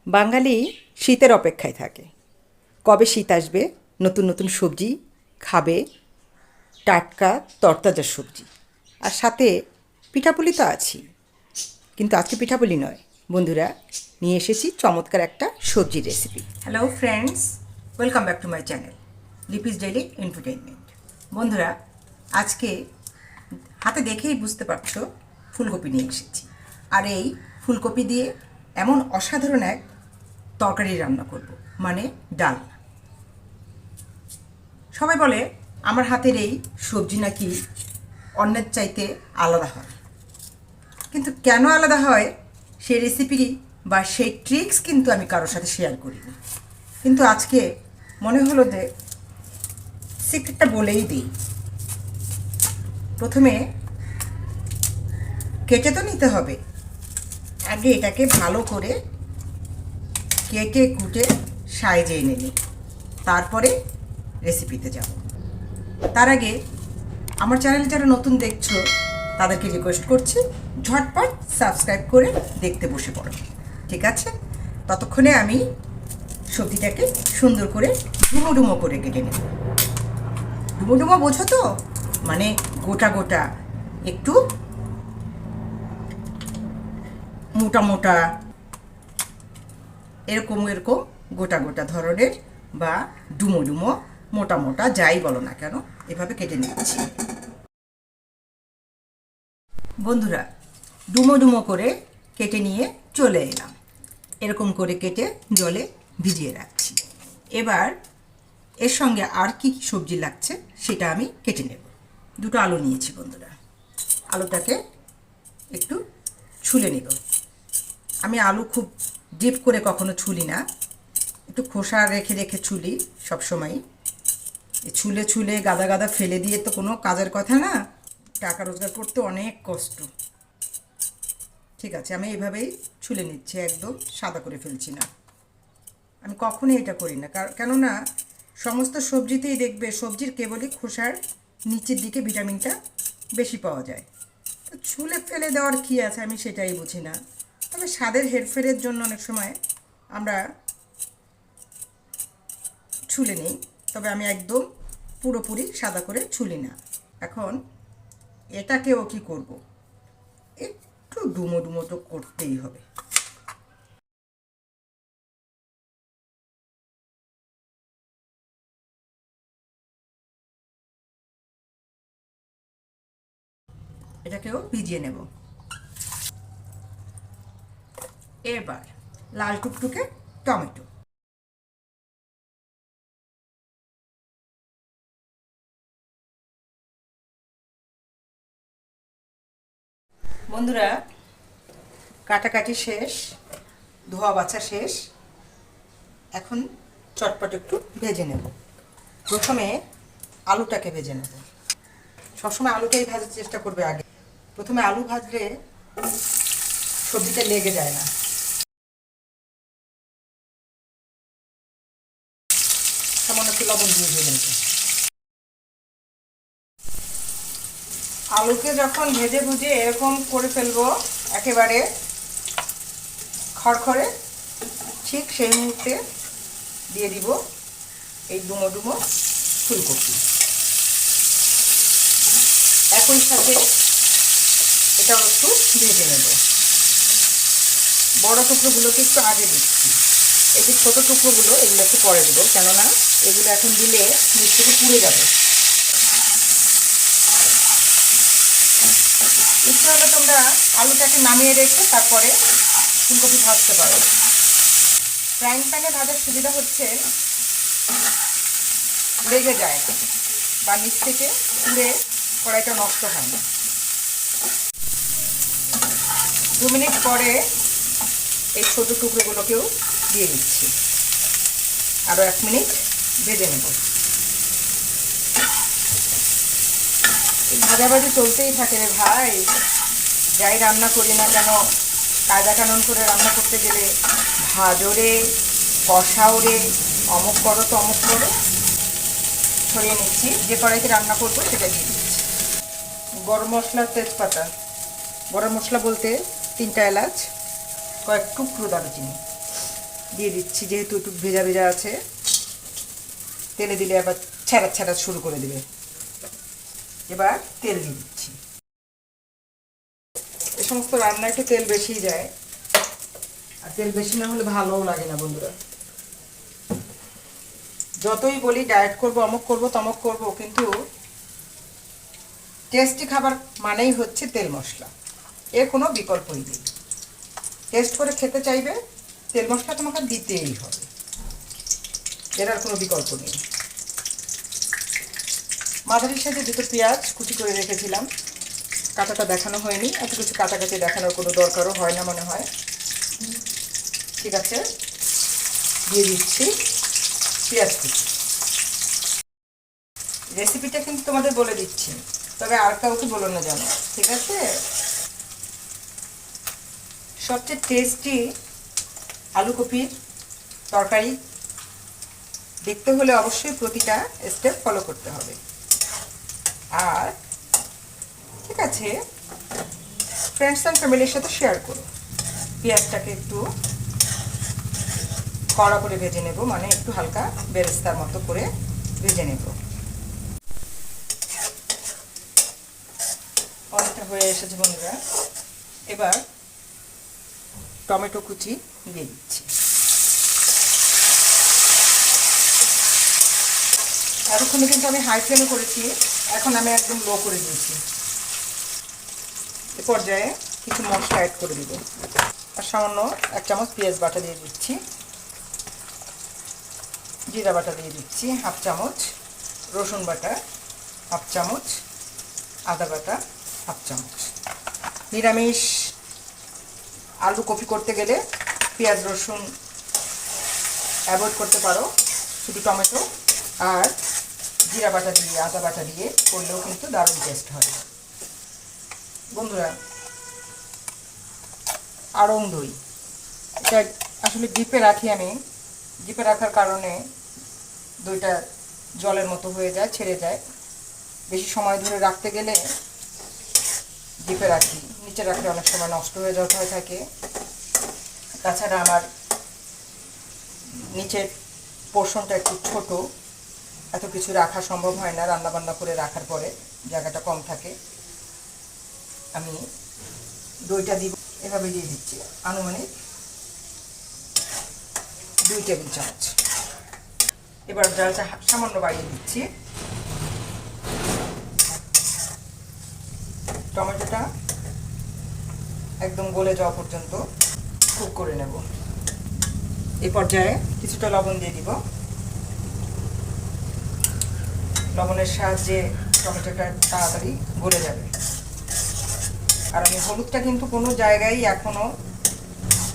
বাঙালি শীতের অপেক্ষায় থাকে। কবে শীত আসবে, নতুন নতুন সবজি খাবে, টাটকা তরতাজা সবজি, আর সাথে পিঠাপুলি তো আছেই। কিন্তু আজকে পিঠাপুলি নয় বন্ধুরা, নিয়ে এসেছি চমৎকার একটা সবজির recipe. Hello friends, welcome back to my channel Lipi's daily entertainment. বন্ধুরা, আজকে হাতে দেখেই বুঝতে পারছো ফুলকপি নিয়ে এসেছি, আর এই ফুলকপি দিয়ে এমন অসাধারণ এক তরকারি রান্না করব, মানে ডালনা। সবাই বলে আমার হাতের এই সবজি নাকি অন্যের চাইতে আলাদা হয়, কিন্তু কেন আলাদা হয় সেই রেসিপি বা সেই ট্রিক্স কিন্তু আমি কারোর সাথে শেয়ার করিনি। কিন্তু আজকে মনে হলো যে সিক্রেটটা বলেই দিই। প্রথমে কেটে তো নিতে হবে, আগে এটাকে ভালো করে কেটে কুটে সাইজে এনে নিই, তারপরে রেসিপিতে যাব। তার আগে আমার চ্যানেল যারা নতুন দেখছো তাদেরকে রিকোয়েস্ট করছি, ঝটপট সাবস্ক্রাইব করে দেখতে বসে পড়ো, ঠিক আছে? ততক্ষণে আমি সবজিটাকে সুন্দর করে ডুমো ডুমো করে কেটে নেব। ডুমো ডুমো বোঝো তো, মানে গোটা গোটা, একটু মোটা মোটা, এরকম এরকম গোটা গোটা ধরনের, বা ডুমো ডুমো, মোটা মোটা, যাই বলো না কেন, এভাবে কেটে নিচ্ছি। বন্ধুরা, ডুমো ডুমো করে কেটে নিয়ে চলে এলাম। এরকম করে কেটে জলে ভিজিয়ে রাখছি। এবার এর সঙ্গে আর কি কি সবজি লাগছে সেটা আমি কেটে নেব। দুটো আলু নিয়েছি বন্ধুরা, আলুটাকে একটু ছুলে নেব। আমি আলু খুব ডিপ করে কখনো ছুলি না, একটু খোসা রেখে রেখে ছুলি সবসময়। ছুলে ছুলে গাদা গাদা ফেলে দিয়ে তো কোনো কাজের কথা না, টাকা রোজগার করতে অনেক কষ্ট। ঠিক আছে, আমি এইভাবেই ছুলে নিচ্ছি, একদম সাদা করে ফেলছি না। আমি কখনোই এটা করি না, কেননা সমস্ত সবজিতেই দেখবে সবজির কেবলই খোসার নিচের দিকে ভিটামিনটা বেশি পাওয়া যায়। তো ছুলে ফেলে দেওয়ার কী আছে আমি সেটাই বুঝি না। তবে স্বাদের হেরফেরের জন্য অনেক সময় আমরা ছুলে নিই, তবে আমি একদম পুরোপুরি সাদা করে ছুলি না। এখন এটাকেও কি করব, একটু ডুমো ডুমো তো করতেই হবে। এটাকেও ভিজিয়ে নেব। এবার লাল টুকটুকে টমেটো, বন্ধুরা কাটাকাটি শেষ, ধোয়া বাছা শেষ। এখন চটপট একটু ভেজে নেব। প্রথমে আলুটাকে ভেজে নেব। সবসময় আলুটাই ভাজার চেষ্টা করবে আগে। প্রথমে আলু ভাজলে সবজিটা লেগে যায় না। সামান্য একটু লবণ দিয়ে ভেজে নেব। আলুকে যখন ভেজে ভুজে এরকম করে ফেলবো একেবারে খড়খড়ে, ঠিক সেই মুহূর্তে দিয়ে দিব এই ডুমো ডুমো ফুলকপি। একই সাথে এটাও একটু ভেজে নেব। বড় টুকরোগুলোকে একটু আগে দিচ্ছি, এই যে ছোটো টুকরোগুলো এগুলো একটু পরে দেবো, কেননা এগুলো এখন দিলে নিচ থেকে পুড়ে যাবে। ইচ্ছে হলে তোমরা আলুটাকে নামিয়ে রেখে তারপরে ফুলকপি ভাজতে পারো। ফ্রাইং প্যানে ভাজার সুবিধা হচ্ছে লেগে যায় না, বা নিচ থেকে পুড়ে কড়াইটা নষ্ট হয় না। 2 মিনিট পরে এই ছোটো টুকরোগুলোকেও দিয়ে দিচ্ছি। আরও 1 মিনিট ভেজে নেব। ভাজাভাজি চলতেই থাকে রে ভাই, যাই রান্না করি না কেন, কায়দা কানুন করে রান্না করতে গেলে ভাজো রে, কষাও রে, অমুক করো তো অমুক করো। ছড়িয়ে নিচ্ছি, যে কড়াইতে রান্না করবো সেটা দিয়ে দিচ্ছি। গরম মশলা, তেজপাতা, গরম মশলা বলতে 3টা এলাচ, কয়েক টুকরো দারুচিনি, দিয়ে দিচ্ছি, যেহেতু একটু ভেজা ভেজা আছে, তেলে দিলে আবার ছ্যাড়া ছ্যাড়া শুরু করে দেবে। এবার তেল দিয়ে দিচ্ছি। এই সমস্ত রান্না একটু তেল বেশি যায়, আর তেল বেশি না হলে ভালোও লাগে না বন্ধুরা। যতই বলি ডায়েট করবো, অমুক করবো, তমুক করবো, কিন্তু টেস্টি খাবার মানেই হচ্ছে তেল মশলা, এর কোনো বিকল্পই নেই। টেস্ট করে খেতে চাইবে, তেল মশলা তোমাকে দিতেই হবে, এর আর কোনো বিকল্প নেই। মাঝারি সাইজে দুটো পেঁয়াজ কুচি করে রেখেছিলাম, কাটাটা দেখানো হয়নি, এত কিছু কাটাকাটি দেখানোর কোনো দরকারও হয় না মনে হয়। ঠিক আছে, দিয়ে দিচ্ছি পেঁয়াজ কুচি। রেসিপিটা কিন্তু তোমাদের বলে দিচ্ছি, তবে আর কাউকে বলো না জানো, ঠিক আছে? সবচেয়ে টেস্টি আলু কপির তরকারি দেখতে হলে অবশ্যই প্রতিটা স্টেপ ফলো করতে হবে। আর ঠিক আছে, ফ্রেন্ডস অ্যান্ড ফ্যামিলির সাথে শেয়ার করো। পেঁয়াজটাকে একটু কড়া করে ভেজে নেব, মানে একটু হালকা বেরেস্তার মতো করে ভেজে নেব। অনেকটা হয়ে এসেছে বন্ধুরা, এবার টমেটো কুচি দিয়ে দিচ্ছি। এতক্ষণে কিন্তু আমি হাই ফ্লেমে করেছি, এখন আমি একদম লো করে দিয়েছি। এ পর্যায়ে কিছু মশলা অ্যাড করে দিব। আর সামান্য 1 চামচ পেঁয়াজ বাটা দিয়ে দিচ্ছি, জিরা বাটা দিয়ে দিচ্ছি 1/2 চামচ, রসুন বাটা 1/2 চামচ, আদা বাটা 1/2 চামচ। নিরামিষ আলু কপি করতে গেলে পেঁয়াজ রসুন অ্যাভয়েড করতে পারো, শুধু টমেটো আর জিরা বাটা দিয়ে আদা বাটা দিয়ে করলেও কিন্তু দারুণ টেস্ট হয় বন্ধুরা। আড়ং দই, এটা আসলে ডিপে রাখি আমি, ডিপে রাখার কারণে দইটা জলের মতো হয়ে যায়, ছেড়ে যায়। বেশি সময় ধরে রাখতে গেলে ডিপে রাখি, নিচে রাখলে অনেক সময় নষ্ট হয়ে যাওয়ার ভয় থাকে। তাছাড়া আমার নিচের পোর্শনটা একটু ছোট, এত কিছু রাখা সম্ভব হয় না, রান্নাবান্না করে রাখার পরে জায়গাটা কম থাকে। আমি দইটা দিব, এভাবে দিয়ে দিচ্ছি আনুমানিক 2 টেবিল চামচ। এবার ডালটা সামান্য বাড়িয়ে দিচ্ছি। টমেটোটা একদম গলে যাওয়া পর্যন্ত কুক করে নেব। এই পর্যায়ে কিছুটা লবণ দিয়ে দিব। লবণের সাহায্যে টমেটোটা তাড়াতাড়ি গলে যাবে। আর আমি হলুদটা কিন্তু কোনো জায়গায় এখনও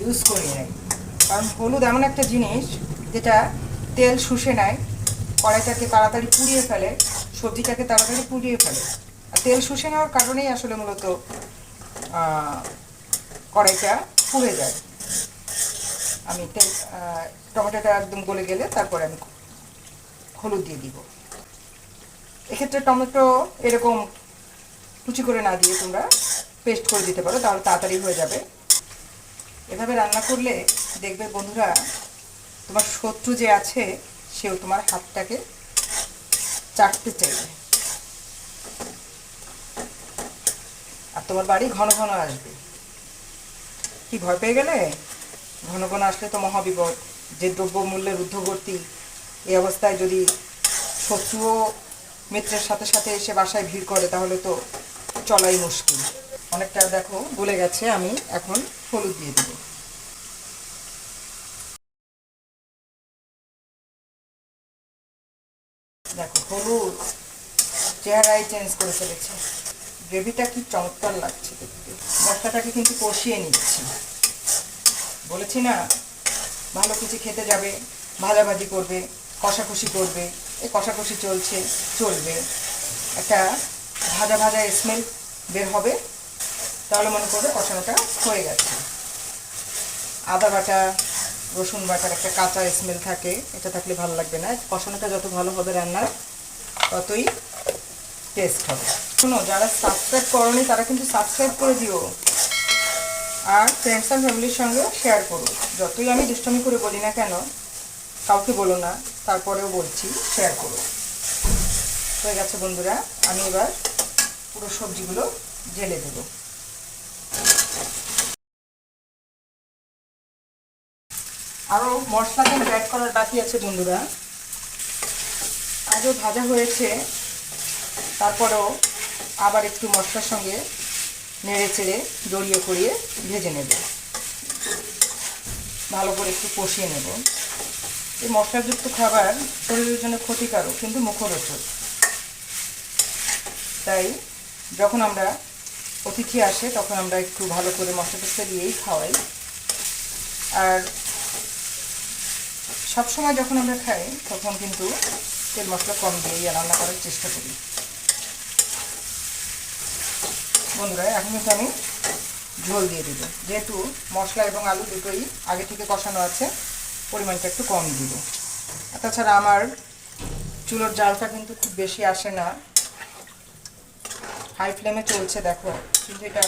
ইউজ করি নাই, কারণ হলুদ এমন একটা জিনিস যেটা তেল শুষে নেয়, কড়াইটাকে তাড়াতাড়ি পুড়িয়ে ফেলে, সবজিটাকে তাড়াতাড়ি পুড়িয়ে ফেলে। আর তেল শুষে নেওয়ার কারণেই আসলে মূলত কড়াইটা পুড়ে যায়। আমি টমেটোটা একদম গলে গেলে তারপরে আমি হলুদ দিয়ে দিব। এক্ষেত্রে টমেটো এরকম কুচি করে না দিয়ে তোমরা পেস্ট করে দিতে পারো, তাহলে তাড়াতাড়ি হয়ে যাবে। এভাবে রান্না করলে দেখবে বন্ধুরা, তোমার শত্রু যে আছে সেও তোমার হাতটাকে চাটতে চাইবে, আর তোমার বাড়ি ঘন ঘন আসবে। কি ভয় পেয়ে গেলে? ঘন ঘন আসলে তো মহাবিপদ। যে দ্রব্যমূল্যের ঊর্ধ্বগতি, এই অবস্থায় যদি শত্রুও মিত্রের সাথে সাথে এসে বাসায় ভিড় করে তাহলে তো চলাই মুশকিল। অনেকটা দেখো গলে গেছে, আমি এখন হলুদ দিয়ে দেব। দেখো হলুদ চেহারাই চেঞ্জ করে ফেলেছে। গ্রেভিটা কি চমৎকার লাগছে দেখতে। মশলাটাকে কিন্তু কষিয়ে নিচ্ছি, বলেছি না ভালো কিছু খেতে যাবে, ভাজাভাজি করবে, কষাকষি করবে। এই কষাকষি চলবে, একটা ভাজা ভাজা স্মেল বের হবে, তাহলে মনে করবে কষানোটা হয়ে গেছে। আদা বাটা রসুন বাটার একটা কাঁচা স্মেল থাকে, এটা থাকলে ভালো লাগবে না। কষানোটা যত ভালো হবে রান্নার, ততই টেস্ট হবে। শোনো, যারা সাবস্ক্রাইব করোনি তারা কিন্তু সাবস্ক্রাইব করে দিও। আর ফ্রেন্ডস অ্যান্ড ফ্যামিলির সঙ্গে শেয়ার করো। যতই আমি দুষ্টমি করে বলি না কেন, কাউকে বলো না, তারপরেও বলছি শেয়ার করো। হয়ে গেছে বন্ধুরা, আমি এবার পুরো সবজিগুলো ঢেলে দেবো। আরও মশলা কিন্তু অ্যাড করার বাকি আছে বন্ধুরা। আজও ভাজা হয়েছে, তারপরেও আবার একটু মশলার সঙ্গে নেড়ে চেড়ে জড়িয়ে করিয়ে ভেজে নেব, ভালো করে একটু কষিয়ে নেব। এই মশলাযুক্ত খাবার শরীরের জন্য ক্ষতিকারক কিন্তু মুখরোচক, তাই যখন আমরা অতিথি আসে তখন আমরা একটু ভালো করে মশলা টশলা দিয়েই খাওয়াই। আর সবসময় যখন আমরা খাই তখন কিন্তু তেল মশলা কম দিয়েই রান্না করার চেষ্টা করি। বন্ধুরা এখন কিন্তু আমি ঝোল দিয়ে দেবো, যেহেতু মশলা এবং আলু দুটোই আগে থেকে কষানো আছে, পরিমাণটা একটু কম দিব। তাছাড়া আমার চুলোর জালটা কিন্তু খুব বেশি আসে না, হাই ফ্লেমে চলছে দেখো, কিন্তু এটা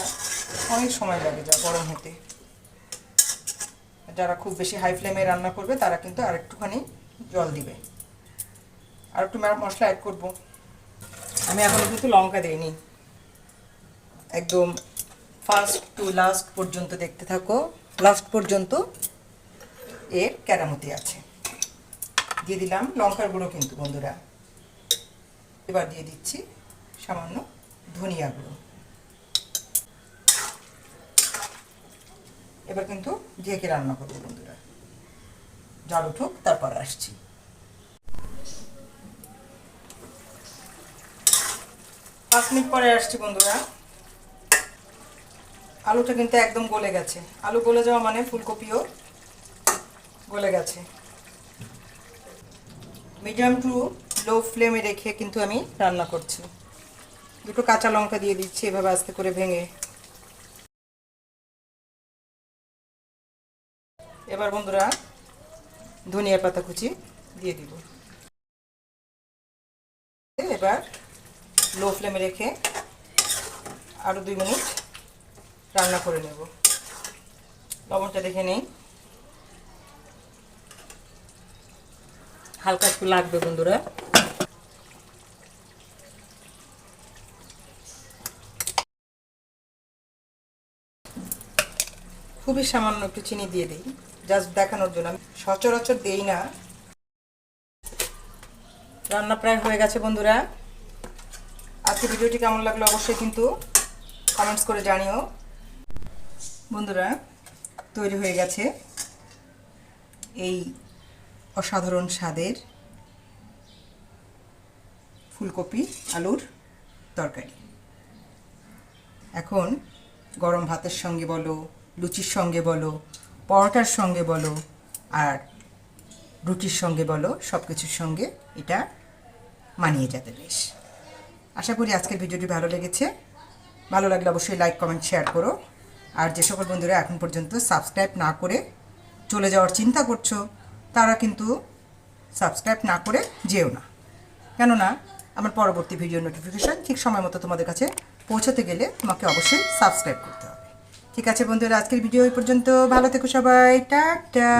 অনেক সময় লাগে যা গরম হতে। যারা খুব বেশি হাই ফ্লেমে রান্না করবে তারা কিন্তু আর একটুখানি জল দিবে, আর একটু মশলা অ্যাড করব। আমি এখন কিন্তু লঙ্কা দিইনি, একদম ফার্স্ট টু লাস্ট পর্যন্ত দেখতে থাকো, লাস্ট পর্যন্ত এর কেরামতি আছে। দিয়ে দিলাম লঙ্কার গুঁড়ো কিন্তু বন্ধুরা। এবার দিয়ে দিচ্ছি সামান্য ধনিয়া গুঁড়ো। এবার কিন্তু ঢেকে রান্না করবো বন্ধুরা, জাল উঠুক তারপর আসছি। 5 মিনিট পরে আসছি বন্ধুরা। আলুটা কিন্তু একদম গলে গেছে, আলু গলে যাওয়া মানে ফুলকপিও গলে গেছে। মিডিয়াম টু লো ফ্লেমে রেখে কিন্তু আমি রান্না করছি। দুটো কাঁচা লঙ্কা দিয়ে দিচ্ছি এভাবে আস্তে করে ভেঙে। এবার বন্ধুরা ধনিয়া পাতা কুচি দিয়ে দিব। এবার লো ফ্লেমে রেখে আরও 2 মিনিট রান্না করে নেব। লবণটা দেখে নেই, হালকা একটু লাগবে বন্ধুরা। খুবই সামান্য একটু চিনি দিয়ে দিই, জাস্ট দেখানোর জন্য, আমি সচরাচর দেই না। রান্না প্রায় হয়ে গেছে বন্ধুরা। আজকে ভিডিওটি কেমন লাগলো অবশ্যই কিন্তু কমেন্টস করে জানিও। বন্ধুরা তৈরি হয়ে গেছে এই অসাধারণ স্বাদের ফুলকপি আলুর তরকারি। এখন গরম ভাতের সঙ্গে বলো, লুচির সঙ্গে বলো, পরোটার সঙ্গে বলো, আর রুটির সঙ্গে বলো, সব কিছুর সঙ্গে এটা মানিয়ে যাবে বেশ। আশা করি আজকের ভিডিওটি ভালো লেগেছে। ভালো লাগলে অবশ্যই লাইক কমেন্ট শেয়ার করো। আর যে সকল বন্ধুরা এখন পর্যন্ত সাবস্ক্রাইব না করে চলে যাওয়ার চিন্তা করছো তারা কিন্তু সাবস্ক্রাইব না করে যেও না, কেননা আমার পরবর্তী ভিডিও নোটিফিকেশান ঠিক সময় মতো তোমাদের কাছে পৌঁছতে গেলে তোমাকে অবশ্যই সাবস্ক্রাইব করতে হবে। ঠিক আছে বন্ধুরা, আজকের ভিডিও এই পর্যন্ত। ভালো থেকো সবাই, টাটা।